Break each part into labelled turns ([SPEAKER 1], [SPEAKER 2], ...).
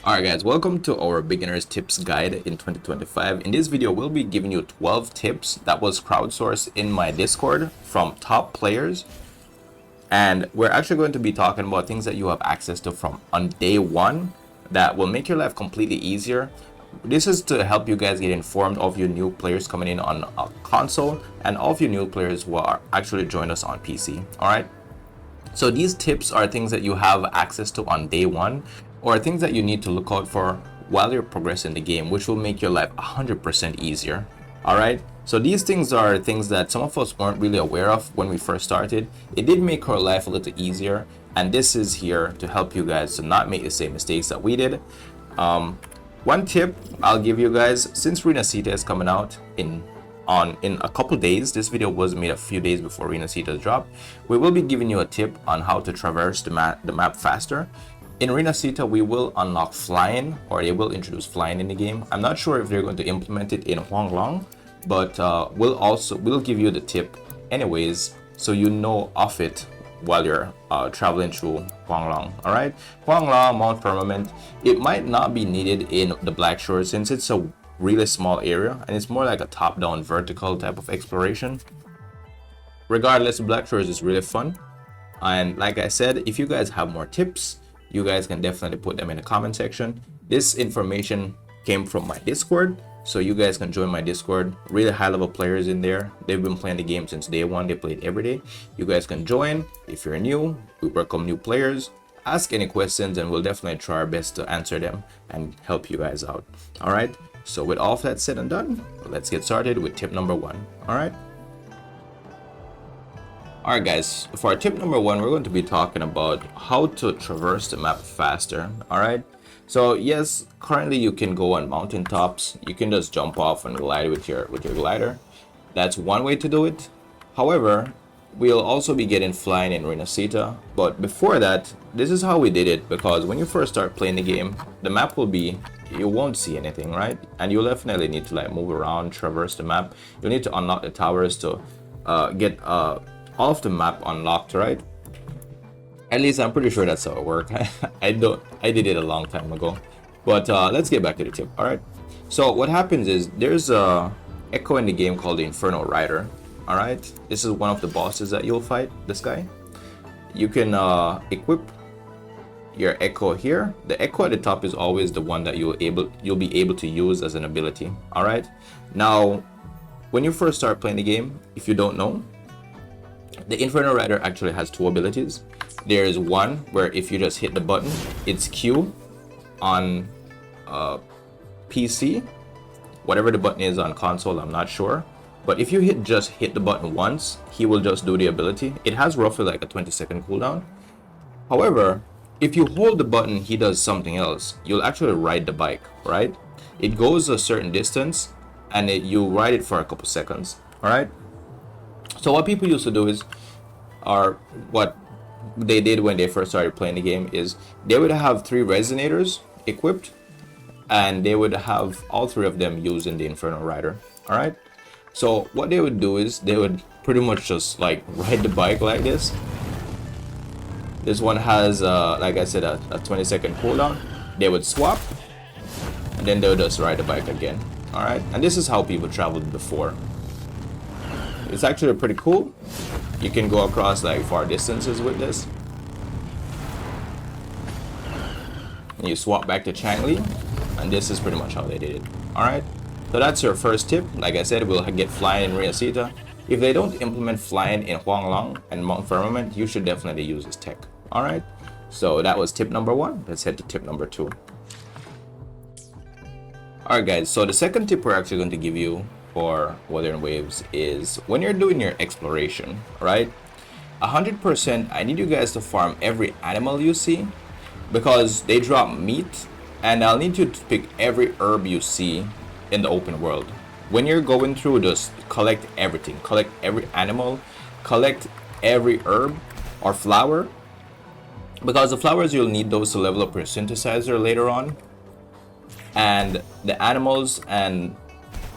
[SPEAKER 1] Alright guys, welcome to our beginner's tips guide in 2025. In this video, we'll be giving you 12 tips that was crowdsourced in my Discord from top players. And we're actually going to be talking about things that you have access to from on day one that will make your life completely easier. This is to help you guys get informed of your new players coming in on a console and all of your new players who are actually joined us on PC. Alright, so these tips are things that you have access to on day one, or things that you need to look out for while you're progressing the game, which will make your life 100% easier. All right, so these things are things that some of us weren't really aware of when we first started. It did make our life a little easier, and this is here to help you guys to not make the same mistakes that we did. One tip I'll give you guys, since Renacita is coming out in a couple days, this video was made a few days before Renacita's drop, we will be giving you a tip on how to traverse the map faster. In Renacita, we will unlock flying, or they will introduce flying in the game. I'm not sure if they're going to implement it in Huanglong, but we'll give you the tip anyways, so you know of it while you're traveling through Huanglong. All right, Huanglong, Mount Firmament, it might not be needed in the Black Shore since it's a really small area and it's more like a top-down vertical type of exploration. Regardless, Black Shores is really fun, and like I said, if you guys have more tips, you guys can definitely put them in the comment section. This information came from my Discord, so you guys can join my Discord. Really high level players in there. They've been playing the game since day one. They played every day. You guys can join. If you're new, we welcome new players. Ask any questions and we'll definitely try our best to answer them and help you guys out. All right, so with all of that said and done, let's get started with tip number one. All right. Alright guys, for our tip number one, we're going to be talking about how to traverse the map faster. Alright, so yes, currently you can go on mountaintops. You can just jump off and glide with your glider. That's one way to do it. However, we'll also be getting flying in Renacita. But before that, this is how we did it, because when you first start playing the game, the map will be, you won't see anything, right? And you'll definitely need to like move around, traverse the map. You'll need to unlock the towers to get all of the map unlocked, right? At least I'm pretty sure that's how it works. I did it a long time ago, but let's get back to the tip. All right, so what happens is there's a echo in the game called the Infernal Rider. All right, this is one of the bosses that you'll fight, this guy. You can equip your echo here. The echo at the top is always the one that you'll be able to use as an ability. All right, now when you first start playing the game, if you don't know, the Infernal Rider actually has two abilities. There's one where if you just hit the button, it's Q on PC. Whatever the button is on console, I'm not sure. But if you just hit the button once, he will just do the ability. It has roughly like a 20-second cooldown. However, if you hold the button, he does something else. You'll actually ride the bike, right? It goes a certain distance and you ride it for a couple seconds, all right? So what people used to do is, or what they did when they first started playing the game, is they would have 3 resonators equipped, and they would have all 3 of them using the Infernal Rider. All right. So what they would do is they would pretty much just like ride the bike like this. This one has, like I said, a 20-second cooldown. They would swap, and then they would just ride the bike again. All right. And this is how people traveled before. It's actually pretty cool. You can go across like far distances with this. And you swap back to Changli, and this is pretty much how they did it. Alright, so that's your first tip. Like I said, we'll get flying in Renacita. If they don't implement flying in Huanglong and Mount Firmament, you should definitely use this tech. Alright, so that was tip number one. Let's head to tip number two. Alright guys, so the second tip we're actually going to give you for Wuthering Waves is when you're doing your exploration, right? 100%, I need you guys to farm every animal you see, because they drop meat, and I'll need you to pick every herb you see in the open world. When you're going through, just collect everything. Collect every animal, collect every herb or flower, because the flowers, you'll need those to level up your synthesizer later on, and the animals and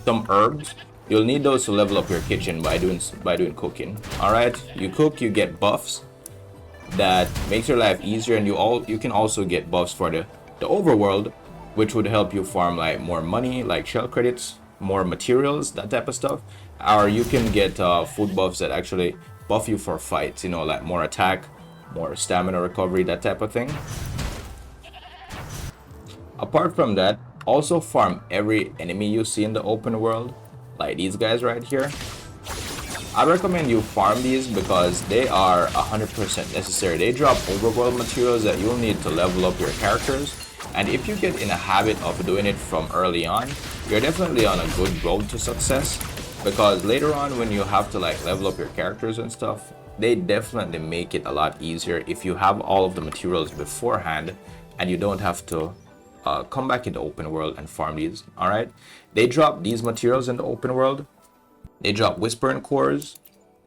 [SPEAKER 1] some herbs, you'll need those to level up your kitchen by doing cooking. All right, you cook, you get buffs that makes your life easier, and you can also get buffs for the the overworld, which would help you farm like more money, like shell credits, more materials, that type of stuff. Or you can get food buffs that actually buff you for fights, you know, like more attack, more stamina recovery, that type of thing. Apart from that, also farm every enemy you see in the open world, like these guys right here. I recommend you farm these because they are 100% necessary. They drop overworld materials that you'll need to level up your characters. And if you get in a habit of doing it from early on, you're definitely on a good road to success. Because later on when you have to like level up your characters and stuff, they definitely make it a lot easier if you have all of the materials beforehand and you don't have to come back in the open world and farm these. Alright, they drop these materials in the open world. They drop whispering cores,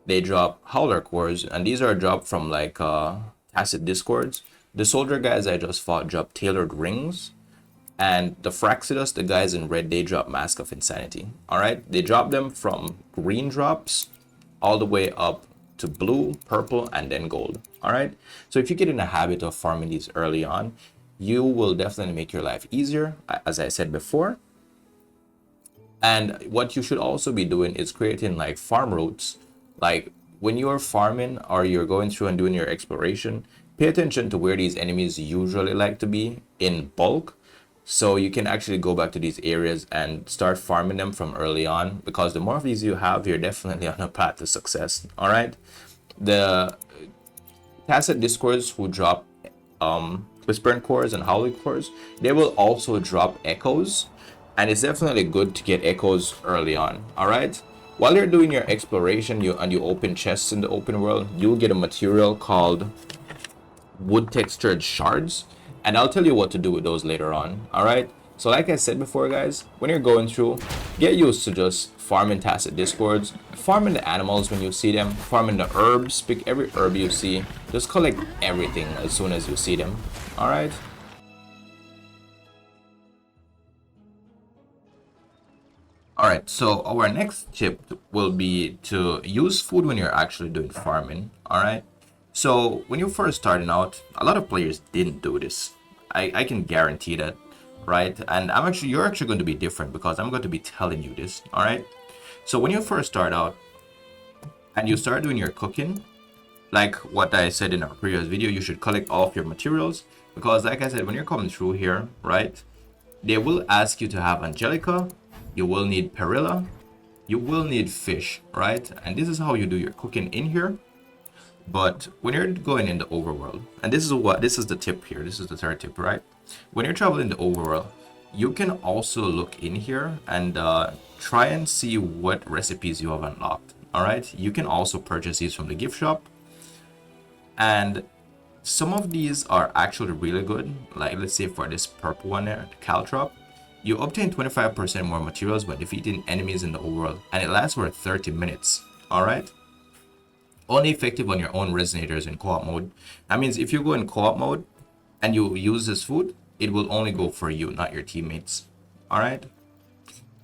[SPEAKER 1] they drop howler cores, and these are dropped from like tacit discords. The soldier guys I just fought drop tailored rings, and the Fraxidus, the guys in red, they drop Mask of Insanity. Alright, they drop them from green drops all the way up to blue, purple, and then gold. Alright, so if you get in a habit of farming these early on, you will definitely make your life easier, as I said before. And what you should also be doing is creating like farm routes. Like when you're farming or you're going through and doing your exploration, pay attention to where these enemies usually like to be in bulk. So you can actually go back to these areas and start farming them from early on, because the more of these you have, you're definitely on a path to success. All right. The tacit discords who drop whispering cores and howling cores, they will also drop echoes. And it's definitely good to get echoes early on. All right, while you're doing your exploration, you open chests in the open world, you'll get a material called wood textured shards, and I'll tell you what to do with those later on. All right, so like I said before, guys, when you're going through, get used to just farming tacit discords, farming the animals when you see them, farming the herbs. Pick every herb you see, just collect everything as soon as you see them. All right. Alright, so our next tip will be to use food when you're actually doing farming. Alright, so when you're first starting out, a lot of players didn't do this. I can guarantee that, right? And you're actually going to be different because I'm going to be telling you this. Alright, so when you first start out and you start doing your cooking, like what I said in our previous video, you should collect all of your materials, because like I said, when you're coming through here, right, they will ask you to have Angelica. You will need perilla, you will need fish, right? And this is how you do your cooking in here. But when you're going in the overworld, and this is the tip here, this is the third tip, right? When you're traveling the overworld, you can also look in here and try and see what recipes you have unlocked. All right, you can also purchase these from the gift shop, and some of these are actually really good. Like let's say for this purple one there, the caltrop, you obtain 25% more materials by defeating enemies in the overworld, and it lasts for 30 minutes. Alright? Only effective on your own resonators in co-op mode. That means if you go in co-op mode and you use this food, it will only go for you, not your teammates. Alright?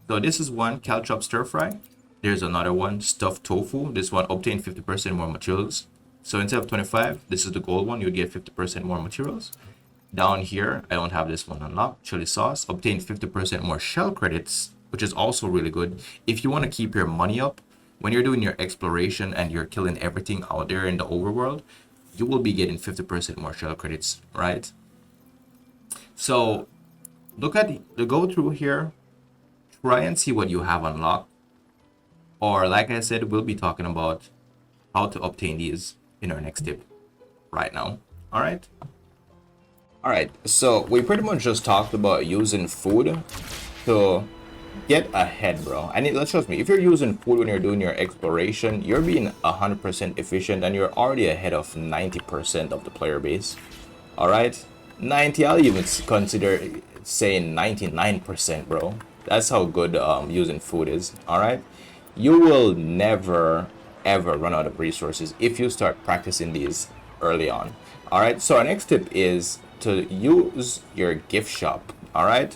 [SPEAKER 1] So this is one, caltrop stir fry. There's another one, stuffed tofu. This one obtain 50% more materials. So instead of 25, this is the gold one, you'd get 50% more materials. Down here, I don't have this one unlocked. Chili sauce, obtain 50% more shell credits, which is also really good. If you want to keep your money up, when you're doing your exploration and you're killing everything out there in the overworld, you will be getting 50% more shell credits, right? So look at the go through here, try and see what you have unlocked. Or like I said, we'll be talking about how to obtain these in our next tip right now. All right. Alright, so we pretty much just talked about using food to get ahead, bro. And let's trust me, if you're using food when you're doing your exploration, you're being 100% efficient and you're already ahead of 90% of the player base. Alright? 90, I'll even consider saying 99%, bro. That's how good using food is. Alright? You will never, ever run out of resources if you start practicing these early on. Alright, so our next tip is to use your gift shop. All right,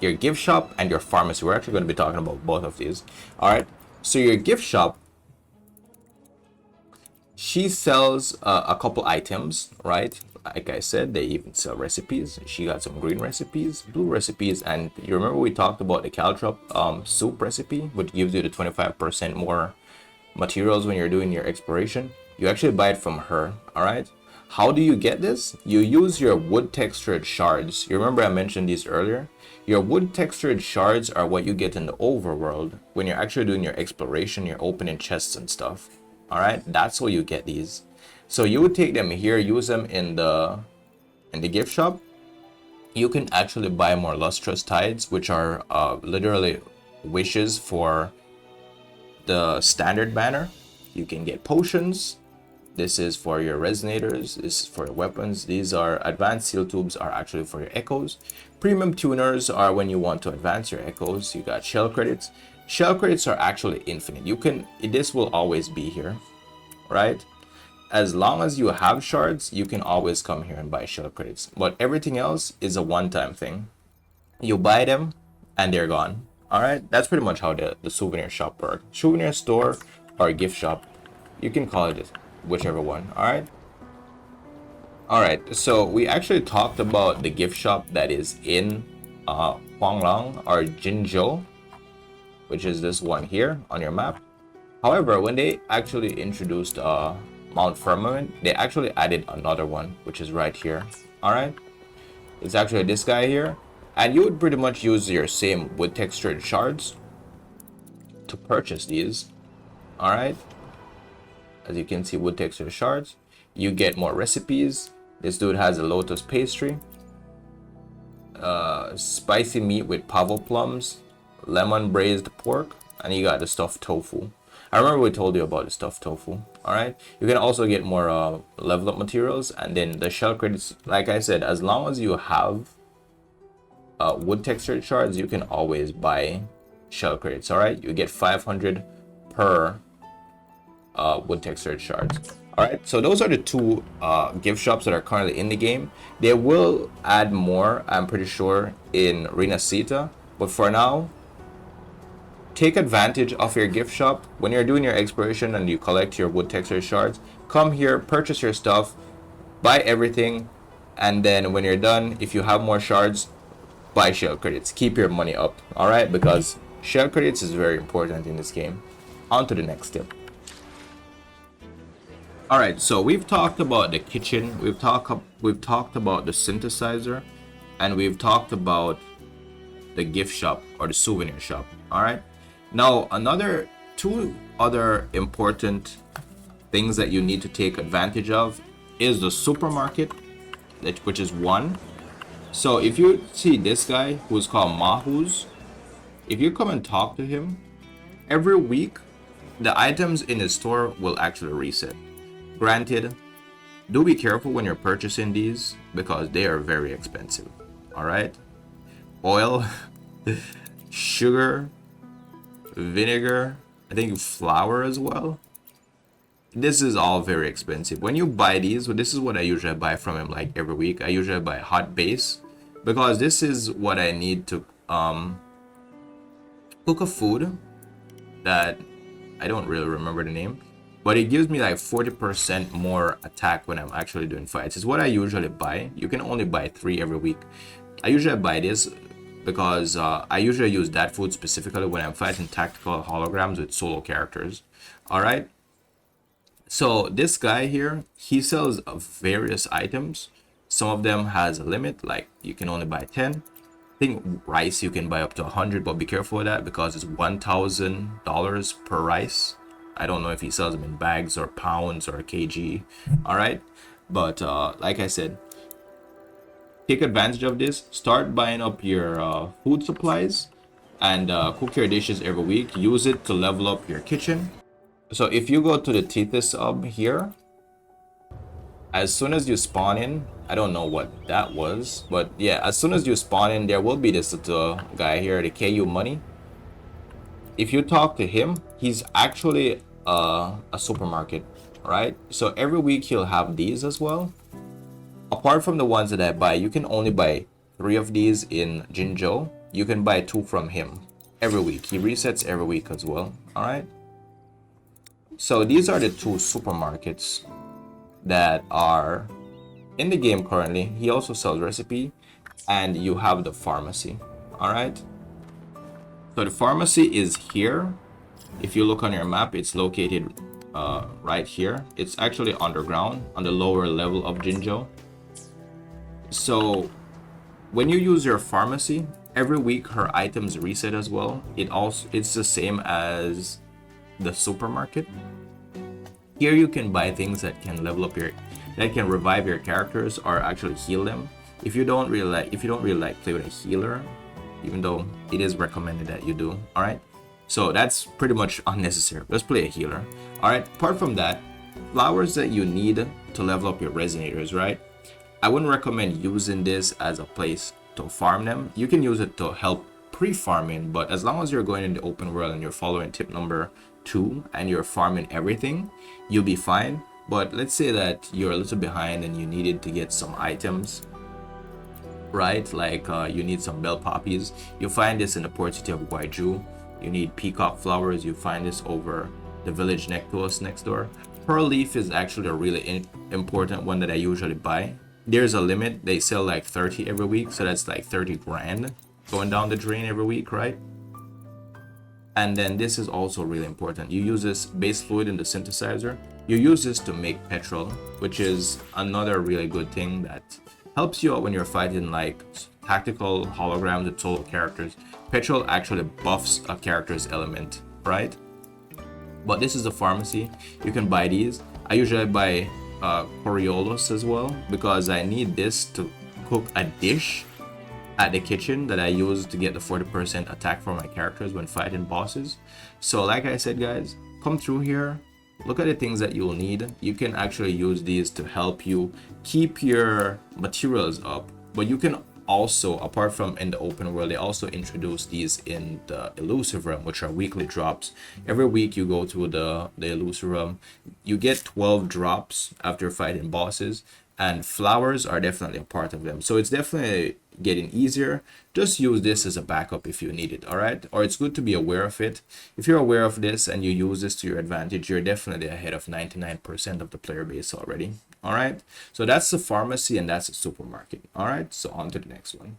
[SPEAKER 1] your gift shop and your pharmacy. We're actually going to be talking about both of these. All right, so your gift shop, she sells a couple items, right? like I said, they even sell recipes. She got some green recipes, blue recipes, and you remember we talked about the caltrop soup recipe, which gives you the 25% more materials when you're doing your exploration. You actually buy it from her. All right, how do you get this? You use your wood textured shards. You remember I mentioned these earlier. Your wood textured shards are what you get in the overworld when you're actually doing your exploration, you're opening chests and stuff. All right, that's where you get these. So you would take them here, use them in the gift shop. You can actually buy more lustrous tides, which are literally wishes for the standard banner. You can get potions. This is for your resonators. This is for your weapons. These are advanced seal tubes, are actually for your echoes. Premium tuners are when you want to advance your echoes. You got shell credits. Shell credits are actually infinite. You can, this will always be here, right? As long as you have shards, you can always come here and buy shell credits. But everything else is a one-time thing. You buy them and they're gone. All right, that's pretty much how the souvenir shop works. Souvenir store or gift shop, you can call it whichever one. All right, so we actually talked about the gift shop that is in Huanglang or Jinzhou, which is this one here on your map. However, when they actually introduced Mount Firmament, they actually added another one, which is right here. All right, it's actually this guy here, and you would pretty much use your same wood textured shards to purchase these. All right, as you can see, wood textured shards. You get more recipes. This dude has a lotus pastry, spicy meat with pavo plums, lemon braised pork, and you got the stuffed tofu. I remember we told you about the stuffed tofu. All right, you can also get more level up materials, and then the shell credits. Like I said, as long as you have wood textured shards, you can always buy shell credits. All right, you get 500 per wood textured shards. All right, so those are the two gift shops that are currently in the game. They will add more, I'm pretty sure, in Renacita, but for now, take advantage of your gift shop. When you're doing your exploration and you collect your wood texture shards, come here, purchase your stuff, buy everything, and then when you're done, if you have more shards, buy shell credits. Keep your money up, all right? Because shell credits is very important in this game. On to the next tip. All right, so we've talked about the kitchen, we've talked about the synthesizer, and we've talked about the gift shop or the souvenir shop. All right, now two other important things that you need to take advantage of is the supermarket, which is one. So if you see this guy who's called Mahuz, if you come and talk to him every week, the items in his store will actually reset. Granted, do be careful when you're purchasing these because they are very expensive. All right, oil, sugar, vinegar, I think flour as well. This is all very expensive. When you buy these, this is what I usually buy from him like every week. I usually buy hot base because this is what I need to cook a food that I don't really remember the name, but it gives me like 40% more attack when I'm actually doing fights. It's what I usually buy. You can only buy 3 every week. I usually buy this because I usually use that food specifically when I'm fighting tactical holograms with solo characters. All right, so this guy here, he sells various items. Some of them has a limit, like you can only buy 10. I think rice you can buy up to 100, but be careful with that because it's $1,000 per rice. I don't know if he sells them in bags or pounds or a kg. All right, but like I said, take advantage of this. Start buying up your food supplies and cook your dishes every week. Use it to level up your kitchen. So if you go to the Tethys hub here, as soon as you spawn in, I don't know what that was, but yeah, as soon as you spawn in, there will be this little guy here, the KU money. If you talk to him, he's actually a supermarket, right? So every week he'll have these as well. Apart from the ones that I buy, you can only buy 3 of these in Jinzhou. You can buy 2 from him every week. He resets every week as well. All right, so these are the 2 supermarkets that are in the game currently. He also sells recipe, and you have the pharmacy. All right. So the pharmacy is here. If you look on your map, it's located right here. It's actually underground on the lower level of Jinzhou. So when you use your pharmacy, every week her items reset as well. It's the same as the supermarket. Here you can buy things that can that can revive your characters or actually heal them. If you don't really like play with a healer, even though it is recommended that you do, all right? So that's pretty much unnecessary. Let's play a healer. All right, apart from that, flowers that you need to level up your resonators, right? I wouldn't recommend using this as a place to farm them. You can use it to help pre-farming, but as long as you're going in the open world and you're following tip number 2 and you're farming everything, you'll be fine. But let's say that you're a little behind and you needed to get some items, right? Like you need some bell poppies. You'll find this in the port city of Guaiju. You need peacock flowers. You find this over the village next to us next door. Pearl leaf is actually a really important one that I usually buy. There's a limit. They sell like 30 every week, so that's like 30 grand going down the drain every week, right? And then this is also really important. You use this base fluid in the synthesizer. You use this to make petrol, which is another really good thing that helps you out when you're fighting like tactical holograms with solo characters. Petrol actually buffs a character's element, right? But this is a pharmacy. You can buy these. I usually buy Coriolis as well because I need this to cook a dish at the kitchen that I use to get the 40% attack for my characters when fighting bosses. So like I said, guys, come through here, look at the things that you'll need. You can actually use these to help you keep your materials up, but you can also, apart from in the open world, they also introduce these in the elusive realm, which are weekly drops. Every week you go to the elusive realm, you get 12 drops after fighting bosses, and flowers are definitely a part of them. So it's definitely getting easier. Just use this as a backup if you need it, all right? Or it's good to be aware of it. If you're aware of this and you use this to your advantage, you're definitely ahead of 99% of the player base already, all right? So that's the pharmacy and that's the supermarket, all right? So on to the next one.